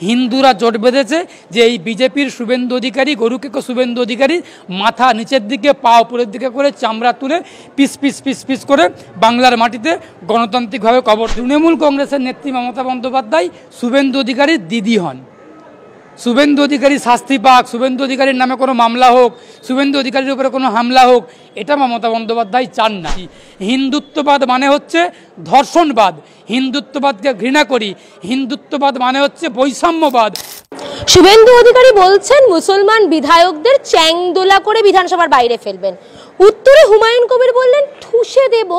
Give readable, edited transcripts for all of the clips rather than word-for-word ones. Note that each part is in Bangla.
হিন্দুরা জোট বেঁধেছে যে এই বিজেপির শুভেন্দু অধিকারী, গরুকেকো শুভেন্দু অধিকারী মাথা নিচের দিকে পা উপরের দিকে করে চামড়া তুলে পিস পিস পিস পিস করে বাংলার মাটিতে গণতান্ত্রিকভাবে কবর। তৃণমূল কংগ্রেসের নেত্রী মমতা বন্দ্যোপাধ্যায় শুভেন্দু অধিকারীর দিদি হন। শুভেন্দু অধিকারী শাস্তি পাক, শুভেন্দু অধিকারীর নামে কোনো মামলা হোক, শুভেন্দু অধিকারীর উপরে কোনো হামলা হোক, এটা মমতা বন্দ্যোপাধ্যায় চান না। হিন্দুত্ববাদ মানে হচ্ছে ধর্ষণবাদ, হিন্দুত্ববাদকে ঘৃণা করি, হিন্দুত্ববাদ মানে হচ্ছে বৈষম্যবাদ। শুভেন্দু অধিকারী বলছেন মুসলমান বিধায়কদের চ্যাংদোলা করে বিধানসভার বাইরে ফেলবেন। উত্তরে হুমায়ুন কবির বললেন ঠুসে দেব,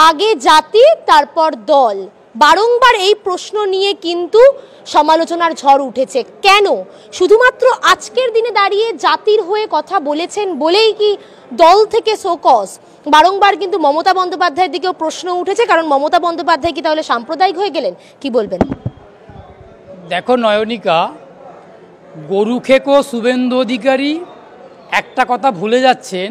আগে জাতি তারপর দল। বারংবার এই প্রশ্ন নিয়ে কিন্তু সমালোচনার ঝড় উঠেছে। কেন? শুধুমাত্র আজকের দিনে দাঁড়িয়ে জাতির হয়ে কথা বলেছেন বলেই কি দল থেকে শোকজ? বারংবার কিন্তু মমতা বন্দ্যোপাধ্যায়ের দিকেও প্রশ্ন উঠেছে, কারণ মমতা বন্দ্যোপাধ্যায় কি তাহলে সাম্প্রদায়িক হয়ে গেলেন? কি বলবেন? দেখো নয়নিকা, গরুখেকো শুভেন্দু অধিকারী একটা কথা ভুলে যাচ্ছেন।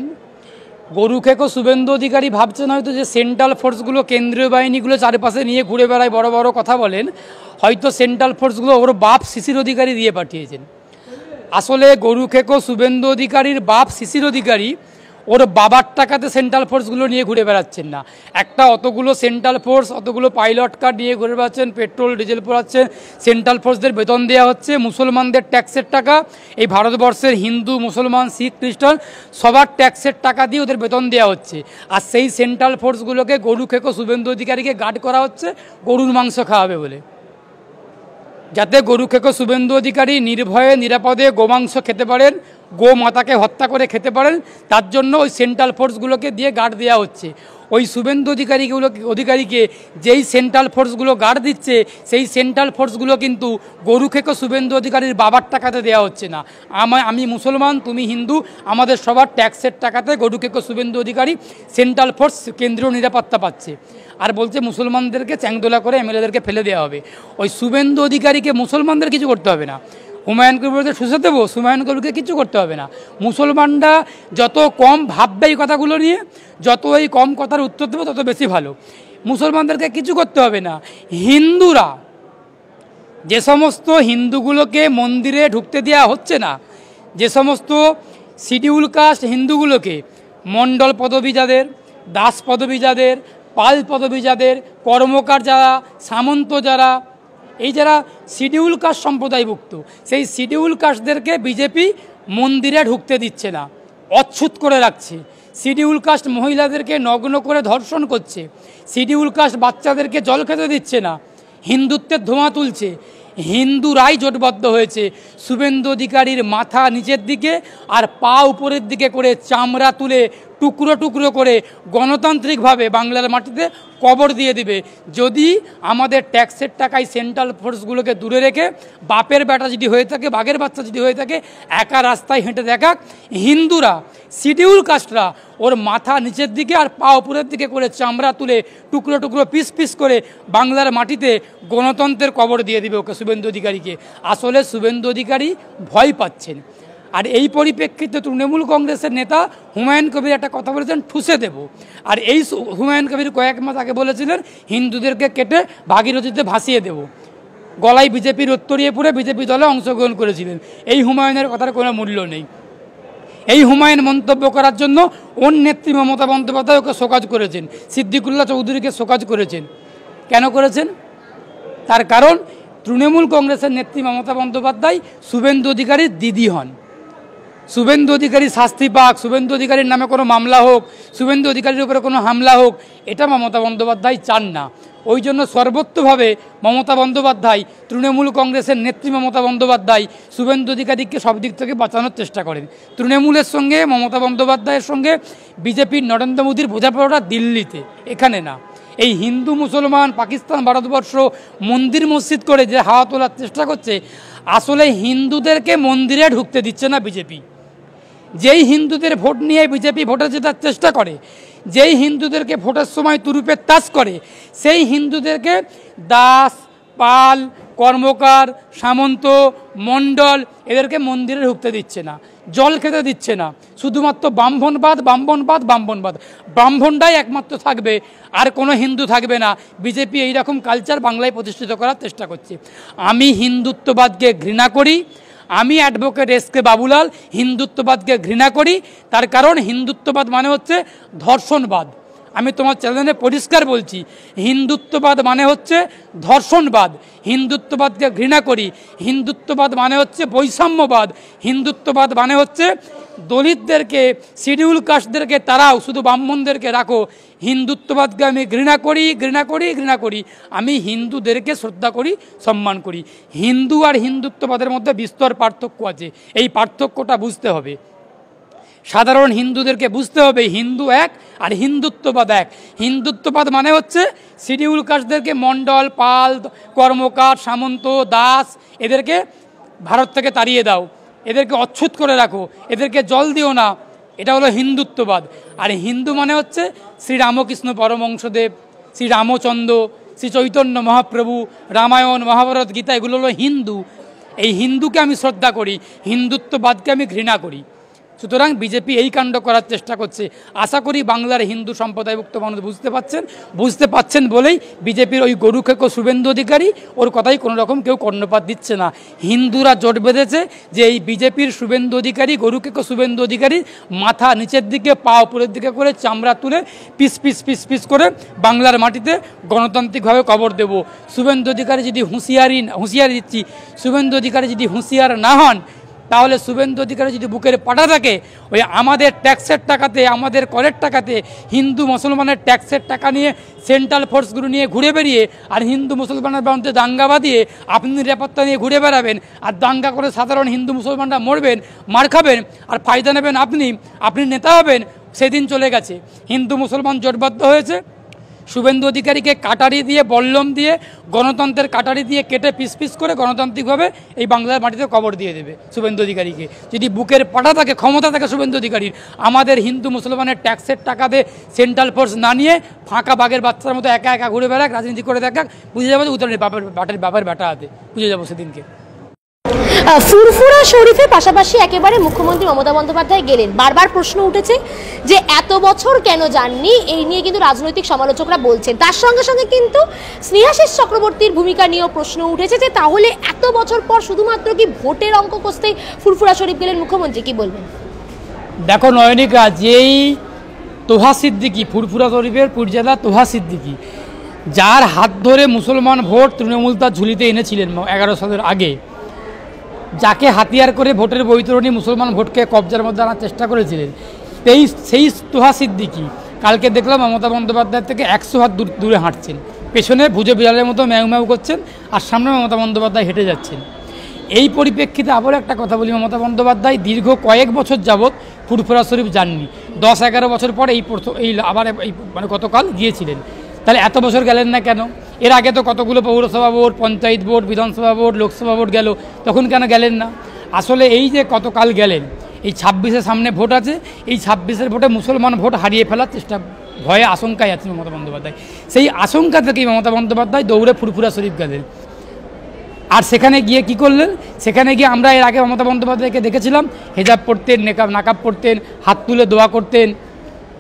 গরুখেকো শুভেন্দু অধিকারী ভাবছেন হয়তো যে সেন্ট্রাল ফোর্সগুলো, কেন্দ্রীয় বাহিনীগুলো চারপাশে নিয়ে ঘুরে বেড়ায়, বড় বড় কথা বলেন, হয়তো সেন্ট্রাল ফোর্সগুলো ওর বাপ শিশির অধিকারী দিয়ে পাঠিয়েছেন। আসলে গরুখেকো শুভেন্দু অধিকারীর বাপ শিশির অধিকারী ওর বাবার টাকাতে সেন্ট্রাল ফোর্সগুলো নিয়ে ঘুরে বেড়াচ্ছেন না। একটা অতগুলো সেন্ট্রাল ফোর্স, অতগুলো পাইলট কার নিয়ে ঘুরে বেড়াচ্ছেন, পেট্রোল ডিজেল পোড়াচ্ছেন, সেন্ট্রাল ফোর্সদের বেতন দেওয়া হচ্ছে, মুসলমানদের ট্যাক্সের টাকা, এই ভারতবর্ষের হিন্দু মুসলমান শিখ খ্রিস্টান সবার ট্যাক্সের টাকা দিয়ে ওদের বেতন দেওয়া হচ্ছে। আর সেই সেন্ট্রাল ফোর্সগুলোকে গরুখেকো শুভেন্দু অধিকারীকে গার্ড করা হচ্ছে গরুর মাংস খাওয়াবে বলে, যাতে গরুখেকো শুভেন্দু অধিকারী নির্ভয়ে নিরাপদে গোমাংস খেতে পারেন, গো মাতাকে হত্যা করে খেতে পারেন। তার জন্য ওই সেন্ট্রাল ফোর্সগুলোকে দিয়ে গার্ড দেওয়া হচ্ছে। ওই শুভেন্দু অধিকারীকে যেই সেন্ট্রাল ফোর্সগুলো গার্ড দিচ্ছে, সেই সেন্ট্রাল ফোর্সগুলো কিন্তু গরুখেকো শুভেন্দু অধিকারীর বাবার টাকাতে দেওয়া হচ্ছে না। আমি মুসলমান, তুমি হিন্দু, আমাদের সবার ট্যাক্সের টাকাতে গরুখেকো শুভেন্দু অধিকারী সেন্ট্রাল ফোর্স কেন্দ্রীয় নিরাপত্তা পাচ্ছে। আর বলছে মুসলমানদেরকে চ্যাংদোলা করে এমএলএদেরকে ফেলে দেওয়া হবে। ওই শুভেন্দু অধিকারীকে মুসলমানদের কিছু করতে হবে না। হুমায়ুন কবিরকে শুষে দেবো, হুমায়ুন কবিরকে কিছু করতে হবে না। মুসলমানরা যত কম ভাববে এই কথাগুলো নিয়ে, যত এই কম কথার উত্তর দেবো তত বেশি ভালো। মুসলমানদেরকে কিছু করতে হবে না। হিন্দুরা, যে সমস্ত হিন্দুগুলোকে মন্দিরে ঢুকতে দেওয়া হচ্ছে না, যে সমস্ত শিডিউল কাস্ট হিন্দুগুলোকে, মণ্ডল পদবী যাদের, দাস পদবী যাদের, পাল পদবী যাদের, কর্মকার যারা, সামন্ত যারা, এই যারা শিডিউল কাস্ট সম্প্রদায়ভুক্ত, সেই শিডিউল কাস্টদেরকে বিজেপি মন্দিরে ঢুকতে দিচ্ছে না, অচ্ছুত করে রাখছে। শিডিউল কাস্ট মহিলাদেরকে নগ্ন করে ধর্ষণ করছে, শিডিউল কাস্ট বাচ্চাদেরকে জল খেতে দিচ্ছে না, হিন্দুত্বের ধোঁয়া তুলছে। হিন্দুরাই জোটবদ্ধ হয়েছে শুভেন্দু অধিকারীর মাথা নিচের দিকে আর পা উপরের দিকে করে চামড়া তুলে টুকরো টুকরো করে গণতান্ত্রিকভাবে বাংলার মাটিতে কবর দিয়ে দিবে। যদি আমাদের ট্যাক্সের টাকায় সেন্ট্রাল ফোর্সগুলোকে দূরে রেখে বাপের বেটা যদি হয়ে থাকে, বাঘের বাচ্চা যদি হয়ে থাকে, একা রাস্তায় হেঁটে দেখাক। হিন্দুরা, শিডিউল কাস্টরা ওর মাথা নিচের দিকে আর পা উপরের দিকে করে চামড়া তুলে টুকরো টুকরো পিস পিস করে বাংলার মাটিতে গণতন্ত্রের কবর দিয়ে দিবে ওকে, শুভেন্দু অধিকারীকে। আসলে শুভেন্দু অধিকারী ভয় পাচ্ছেন। আর এই পরিপ্রেক্ষিতে তৃণমূল কংগ্রেসের নেতা হুমায়ুন কবির একটা কথা বলেছেন, ঠুসে দেব। আর এই হুমায়ুন কবির কয়েক মাস আগে বলেছিলেন হিন্দুদেরকে কেটে ভাগীরথীতে ভাসিয়ে দেব। গলায় বিজেপির উত্তরিয়ে পড়ে বিজেপি দলে অংশগ্রহণ করেছিলেন। এই হুমায়ুনের কথার কোনো মূল্য নেই। এই হুমায়ুন মন্তব্য করার জন্য ওর নেত্রী মমতা বন্দ্যোপাধ্যায় ওকে শোকজ করেছেন, সিদ্দিকুল্লাহ চৌধুরীকে শোকজ করেছেন। কেন করেছেন? তার কারণ তৃণমূল কংগ্রেসের নেত্রী মমতা বন্দ্যোপাধ্যায় শুভেন্দু অধিকারীর দিদি হন। শুভেন্দু অধিকারী শাস্তি পাক, শুভেন্দু অধিকারীর নামে কোনো মামলা হোক, শুভেন্দু অধিকারীর উপরে কোনো হামলা হোক, এটা মমতা বন্দ্যোপাধ্যায় চান না। ওই জন্য সর্বত্রভাবে মমতা বন্দ্যোপাধ্যায়, তৃণমূল কংগ্রেসের নেত্রী মমতা বন্দ্যোপাধ্যায় শুভেন্দু অধিকারীকে সব দিক থেকে বাঁচানোর চেষ্টা করেন। তৃণমূলের সঙ্গে মমতা বন্দ্যোপাধ্যায়ের সঙ্গে বিজেপির নরেন্দ্র মোদীর বোঝাপড়াটা দিল্লিতে, এখানে না। এই হিন্দু মুসলমান, পাকিস্তান ভারতবর্ষ মন্দির মসজিদ করে যে হাওয়া তোলার চেষ্টা করছে, আসলে হিন্দুদেরকে মন্দিরে ঢুকতে দিচ্ছে না বিজেপি। যেই হিন্দুদের ভোট নিয়ে বিজেপি ভোটে জেতার চেষ্টা করে, যেই হিন্দুদেরকে ভোটের সময় তুরুপের তাস করে, সেই হিন্দুদেরকে দাস, পাল, কর্মকার, সামন্ত, মণ্ডল এদেরকে মন্দিরে ঢুকতে দিচ্ছে না, জল খেতে দিচ্ছে না, শুধুমাত্র ব্রাহ্মণবাদ ব্রাহ্মণবাদ ব্রাহ্মণবাদ, ব্রাহ্মণটাই একমাত্র থাকবে, আর কোনো হিন্দু থাকবে না। বিজেপি এইরকম কালচার বাংলায় প্রতিষ্ঠিত করার চেষ্টা করছে। আমি হিন্দুত্ববাদকে ঘৃণা করি, আমি অ্যাডভোকেট এস.কে. বাবুলাল হিন্দুত্ববাদকে ঘৃণা করি। তার কারণ হিন্দুত্ববাদ মানে হচ্ছে ধর্ষণবাদ। আমি তোমার চ্যানেলে পরিষ্কার বলছি, হিন্দুত্ববাদ মানে হচ্ছে ধর্ষণবাদ। হিন্দুত্ববাদকে ঘৃণা করি। হিন্দুত্ববাদ মানে হচ্ছে বৈষম্যবাদ। হিন্দুত্ববাদ মানে হচ্ছে দলিতদেরকে, শিডিউল কাস্টদেরকে তারাও, শুধু ব্রাহ্মণদেরকে রাখো। হিন্দুত্ববাদকে আমি ঘৃণা করি, ঘৃণা করি, ঘৃণা করি। আমি হিন্দুদেরকে শ্রদ্ধা করি, সম্মান করি। হিন্দু আর হিন্দুত্ববাদের মধ্যে বিস্তর পার্থক্য আছে, এই পার্থক্যটা বুঝতে হবে। সাধারণ হিন্দুদেরকে বুঝতে হবে হিন্দু এক আর হিন্দুত্ববাদ এক। হিন্দুত্ববাদ মানে হচ্ছে শিডিউল কাস্টদেরকে, মণ্ডল, পাল, কর্মকার, সামন্ত, দাস এদেরকে ভারত থেকে তাড়িয়ে দাও, এদেরকে অচ্ছুত করে রাখো, এদেরকে জল দিও না, এটা হলো হিন্দুত্ববাদ। আর হিন্দু মানে হচ্ছে শ্রী রামকৃষ্ণ পরমহংসদেব, শ্রী রামচন্দ্র, শ্রী চৈতন্য মহাপ্রভু, রামায়ণ, মহাভারত, গীতা, এগুলো হলো হিন্দু। এই হিন্দুকে আমি শ্রদ্ধা করি, হিন্দুত্ববাদকে আমি ঘৃণা করি। সুতরাং বিজেপি এই কাণ্ড করার চেষ্টা করছে। আশা করি বাংলার হিন্দু সম্প্রদায়ভুক্ত মানুষ বুঝতে পাচ্ছেন বলেই বিজেপির ওই গরুখেকো শুভেন্দু অধিকারী ওর কথাই কোনো রকম কেউ কর্ণপাত দিচ্ছে না। হিন্দুরা জোট বেঁধেছে যে এই বিজেপির শুভেন্দু অধিকারী, গরুখেকো শুভেন্দু অধিকারী মাথা নিচের দিকে, পা উপরের দিকে করে, চামড়া তুলে পিস পিস পিস পিস করে বাংলার মাটিতে গণতান্ত্রিকভাবে কবর দেব। শুভেন্দু অধিকারী যদি হুঁশিয়ারি দিচ্ছি, শুভেন্দু অধিকারী যদি হুঁশিয়ার না হন, তাহলে শুভেন্দু অধিকারী যদি বুকের পাটা থাকে, ওই আমাদের ট্যাক্সের টাকাতে, আমাদের করের টাকাতে হিন্দু মুসলমানের ট্যাক্সের টাকা নিয়ে সেন্ট্রাল ফোর্সগুলো নিয়ে ঘুরে বেরিয়ে, আর হিন্দু মুসলমানের বিরুদ্ধে দাঙ্গা বাঁধিয়ে আপনি নিরাপত্তা নিয়ে ঘুরে বেড়াবেন, আর দাঙ্গা করে সাধারণ হিন্দু মুসলমানরা মরবেন, মার খাবেন, আর ফায়দা নেবেন আপনি নেতা হবেন, সেদিন চলে গেছে। হিন্দু মুসলমান জোটবদ্ধ হয়েছে, শুভেন্দু অধিকারীকে কাটারি দিয়ে, বল্লম দিয়ে, গণতন্ত্রের কাটারি দিয়ে কেটে পিস পিস করে গণতান্ত্রিকভাবে এই বাংলার মাটিতে কবর দিয়ে দেবে শুভেন্দু অধিকারীকে। যদি বুকের পাটা থাকে, ক্ষমতা থাকে শুভেন্দু অধিকারীর, আমাদের হিন্দু মুসলমানের ট্যাক্সের টাকা দিয়ে সেন্ট্রাল ফোর্স না নিয়ে ফাঁকা বাঘের বাচ্চার মতো একা একা ঘুরে বেড়াক, রাজনীতি করে দেখাক, বুঝে যাবো যে উত্তরের বাপের বেটা হাতে, বুঝে যাবো সেদিনকে। ফুরফুরা শরীফের পাশাপাশি একেবারে মুখ্যমন্ত্রী মমতা বন্দ্যোপাধ্যায় গেলেন। বারবার প্রশ্ন উঠেছে যে এত বছর কেন যাননি, এই নিয়ে কিন্তু রাজনৈতিক সমালোচকরা বলছেন। তার সঙ্গে সঙ্গে কিন্তু স্নেহাশিস চক্রবর্তীর ভূমিকা নিয়েও প্রশ্ন উঠেছে যে তাহলে এত বছর পর শুধুমাত্র কি ভোটের অঙ্ক কষতে ফুরফুরা শরীফ গেলেন মুখ্যমন্ত্রী, কি বলবেন? দেখো নয়নিকা, যেই তোহা সিদ্দিকি, ফুরফুরা শরীফের পুরজেলা তোহা সিদ্দিকি, যার হাত ধরে মুসলমান ভোট তৃণমূল তার ঝুলিতে এনেছিলেন 11 সালের আগে, যাকে হাতিয়ার করে ভোটের বৈতরণী মুসলমান ভোটকে কবজার মধ্যে আনার চেষ্টা করেছিলেন, সেই তোহা সিদ্দিকি কালকে দেখলাম মমতা বন্দ্যোপাধ্যায় থেকে 100 হাত দূরে হাঁটছেন, পেছনে ভুজে বিড়ালের মতো ম্যাউ ম্যাউ করছেন, আর সামনে মমতা বন্দ্যোপাধ্যায় হেঁটে যাচ্ছেন। এই পরিপ্রেক্ষিতে আবার একটা কথা বলি, মমতা বন্দ্যোপাধ্যায় দীর্ঘ কয়েক বছর যাবৎ ফুরফুরা শরীফ যাননি, 10-11 বছর পর আবার মানে গতকাল গিয়েছিলেন। তাহলে এত বছর গেলেন না কেন? এর আগে তো কতগুলো পৌরসভা ভোট, পঞ্চায়েত ভোট, বিধানসভা ভোট, লোকসভা ভোট গেল, তখন কেন গেলেন না? আসলে এই যে কতকাল গেলেন, এই 26-এর সামনে ভোট আছে, এই 26-এর ভোটে মুসলমান ভোট হারিয়ে ফেলার চেষ্টা, ভয়ে আশঙ্কায় আছে মমতা বন্দ্যোপাধ্যায়। সেই আশঙ্কা থেকেই মমতা বন্দ্যোপাধ্যায় দৌড়ে ফুরফুরা শরীফ গেলেন। আর সেখানে গিয়ে কি করলেন? সেখানে গিয়ে আমরা এর আগে মমতা বন্দ্যোপাধ্যায়কে দেখেছিলাম হেজাব পড়তেন, নাকাব পড়তেন, হাত তুলে দোয়া করতেন,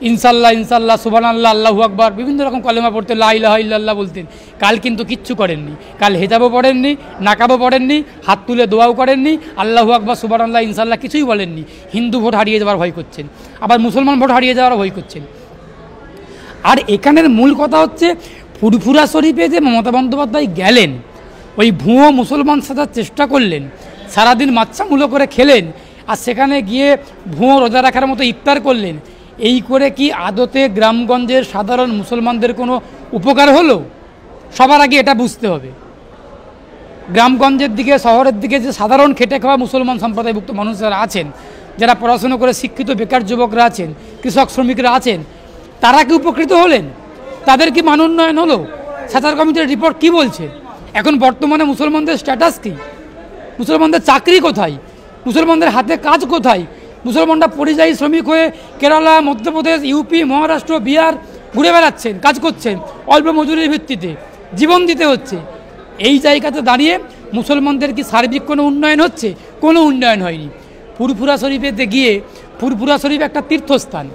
ইনশাল্লাহ ইনশাল্লাহ, সুবহানাল্লাহ, আল্লাহু আকবার, বিভিন্ন রকম কলেমা পড়তেন, লা ইলাহা ইল্লাল্লাহ বলতেন। কাল কিন্তু কিচ্ছু করেননি, কাল হেজাবও পড়েননি, নাকাবও পড়েননি, হাত তুলে দোয়াও করেননি, আল্লাহু আকবার, সুবহানাল্লাহ, ইনশাল্লাহ কিছুই বলেননি। হিন্দু ভোট হারিয়ে যাওয়ার ভয় করছেন, আবার মুসলমান ভোট হারিয়ে যাওয়ার ভয় করছেন। আর এখানের মূল কথা হচ্ছে ফুরফুরা শরীফে যে মমতা বন্দ্যোপাধ্যায় গেলেন, ওই ভুয়ো মুসলমান সাজার চেষ্টা করলেন, সারাদিন মাচ্ছামূলো করে খেলেন, আর সেখানে গিয়ে ভুয়ো রোজা রাখার মতো ইফতার করলেন। এই করে কি আদতে গ্রামগঞ্জের সাধারণ মুসলমানদের কোনো উপকার হলো? সবার আগে এটা বুঝতে হবে। গ্রামগঞ্জের দিকে, শহরের দিকে যে সাধারণ খেটে খাওয়া মুসলমান সম্প্রদায়ভুক্ত মানুষরা আছেন, যারা পড়াশুনো করে শিক্ষিত বেকার যুবকরা আছেন, কৃষক শ্রমিকরা আছেন, তারা কি উপকৃত হলেন? তাদের কি মান উন্নয়ন হলো? সাচার কমিটির রিপোর্ট কি বলছে? এখন বর্তমানে মুসলমানদের স্ট্যাটাস কী? মুসলমানদের চাকরি কোথায়? মুসলমানদের হাতে কাজ কোথায়? মুসলমানরা পরিযায়ী শ্রমিক হয়ে কেরালা, মধ্যপ্রদেশ, ইউপি, মহারাষ্ট্র, বিহার ঘুরে বেড়াচ্ছেন, কাজ করছেন, অল্প মজুরির ভিত্তিতে জীবন দিতে হচ্ছে। এই জায়গাতে দাঁড়িয়ে মুসলমানদের কি সার্বিক কোনো উন্নয়ন হচ্ছে? কোনো উন্নয়ন হয়নি। ফুরফুরা শরীফেতে গিয়ে, ফুরফুরা শরীফ একটা তীর্থস্থান,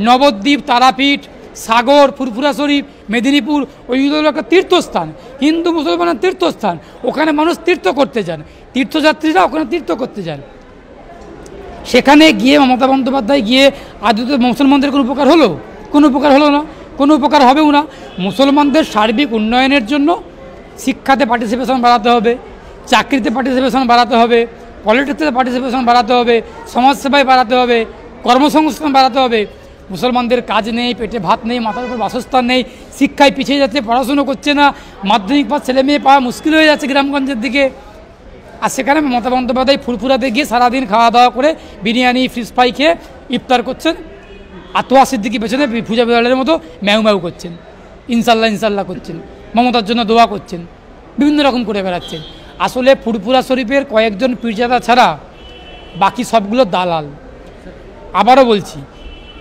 নবদ্বীপ, তারাপীঠ, সাগর, ফুরফুরা শরীফ, মেদিনীপুর, ওইগুলো একটা তীর্থস্থান, হিন্দু মুসলমানের তীর্থস্থান। ওখানে মানুষ তীর্থ করতে যান, তীর্থযাত্রীরা ওখানে তীর্থ করতে যান। সেখানে গিয়ে মমতা বন্দ্যোপাধ্যায় গিয়ে আদৌ মুসলমানদের কোনো উপকার হলো? কোনো উপকার হলো না, কোনো উপকার হবেও না। মুসলমানদের সার্বিক উন্নয়নের জন্য শিক্ষাতে পার্টিসিপেশন বাড়াতে হবে, চাকরিতে পার্টিসিপেশন বাড়াতে হবে, পলিটিক্সে পার্টিসিপেশন বাড়াতে হবে, সমাজসেবায় বাড়াতে হবে, কর্মসংস্থান বাড়াতে হবে। মুসলমানদের কাজ নেই, পেটে ভাত নেই, মাথার উপর বাসস্থান নেই, শিক্ষায় পিছিয়ে যাচ্ছে, পড়াশুনো করছে না, মাধ্যমিক পাস ছেলে মেয়ে পাওয়া মুশকিল হয়ে যাচ্ছে গ্রামগঞ্জের দিকে। আর সেখানে মমতা বন্দ্যোপাধ্যায় ফুরফুরাতে গিয়ে সারাদিন খাওয়া দাওয়া করে বিরিয়ানি, ফিশ ফ্রাই খেয়ে ইফতার করছেন, আর তোয়া সিদ্দিকি পেছনে পূজা বিড়ালের মতো ম্যাউ ম্যাউ করছেন, ইনশাল্লাহ ইনশাল্লাহ করছেন, মমতার জন্য দোয়া করছেন, বিভিন্ন রকম করে বেড়াচ্ছেন। আসলে ফুরফুরা শরীফের কয়েকজন পীরজাদা ছাড়া বাকি সবগুলো দালাল। আবারও বলছি,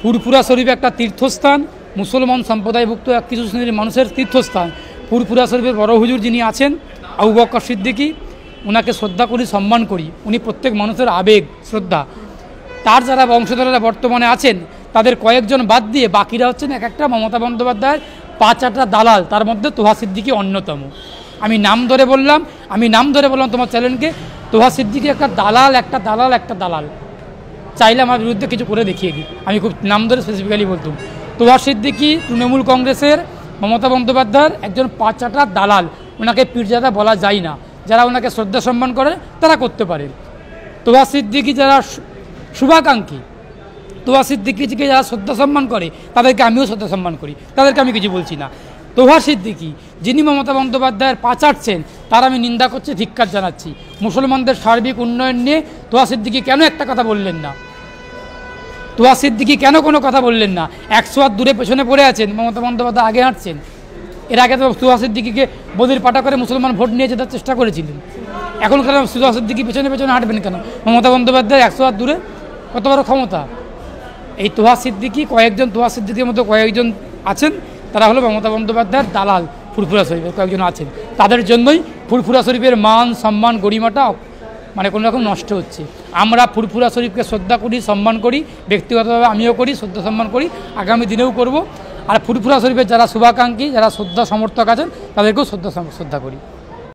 ফুরফুরা শরীফ একটা তীর্থস্থান, মুসলমান সম্প্রদায়ভুক্ত কিছু শ্রেণীর মানুষের তীর্থস্থান। ফুরফুরা শরীফের বড় হুজুর যিনি আছেন আবু বকর সিদ্দিকী, ওনাকে শ্রদ্ধা করি, সম্মান করি, উনি প্রত্যেক মানুষের আবেগ, শ্রদ্ধা। তার যারা বংশধরেরা বর্তমানে আছেন তাদের কয়েকজন বাদ দিয়ে বাকিরা হচ্ছেন এক একটা মমতা বন্দ্যোপাধ্যায়ের 5-8টা দালাল, তার মধ্যে তোহা সিদ্দিকী অন্যতম। আমি নাম ধরে বললাম তোমার চ্যানেলকে, তোহা সিদ্দিকী একটা দালাল, একটা দালাল, একটা দালাল। চাইলে আমার বিরুদ্ধে কিছু করে দেখিয়ে দিই, আমি খুব নাম ধরে স্পেসিফিক্যালি বলতুম। তোহা সিদ্দিকী তৃণমূল কংগ্রেসের মমতা বন্দ্যোপাধ্যায়ের একজন 5-8টা দালাল। ওনাকে পীরজাদা বলা যায় না, যারা ওনাকে শ্রদ্ধা সম্মান করে তারা করতে পারে। তোহা সিদ্দিকী যারা শুভাকাঙ্ক্ষী, তোহা সিদ্দিকীকে যারা শ্রদ্ধা সম্মান করে তাদেরকে আমিও শ্রদ্ধা সম্মান করি, তাদেরকে আমি কিছু বলছি না। তোহা সিদ্দিকী যিনি মমতা বন্দ্যোপাধ্যায়ের পা চাটছেন তার আমি নিন্দা করছি, ধিক্কার জানাচ্ছি। মুসলমানদের সার্বিক উন্নয়ন নিয়ে তোহা সিদ্দিকী কেন একটা কথা বললেন না? তোহা সিদ্দিকী কেন কোনো কথা বললেন না? 100 হাত দূরে পেছনে পড়ে আছেন, মমতা বন্দ্যোপাধ্যায় আগে হাঁটছেন। এর আগে তো তোহা সিদ্দিকীকে বদির পাটা করে মুসলমান ভোট নিয়ে যেতে চেষ্টা করেছিলেন। এখন কেন তোহা সিদ্দিকী পেছনে পেছনে হাঁটবেন কেন? মমতা বন্দ্যোপাধ্যায় 100 হাত দূরে, কত বড় ক্ষমতা! এই তোহা সিদ্দিকী, কয়েকজন তোহা সিদ্দিকীর মতো কয়েকজন আছেন, তারা হলো মমতা বন্দ্যোপাধ্যায়ের দালাল। ফুরফুরা শরীফের কয়েকজন আছেন, তাদের জন্যই ফুরফুরা শরীফের মান, সম্মান, গরিমাটা মানে কোনো রকম নষ্ট হচ্ছে। আমরা ফুরফুরা শরীফকে শ্রদ্ধা করি, সম্মান করি, ব্যক্তিগতভাবে আমিও করি, শ্রদ্ধা সম্মান করি, আগামী দিনেও করব। আর ফুরফুরা শরীফের যারা শুভাকাঙ্ক্ষী, যারা শ্রদ্ধা সমর্থক আছেন তাদেরকেও শ্রদ্ধা করি।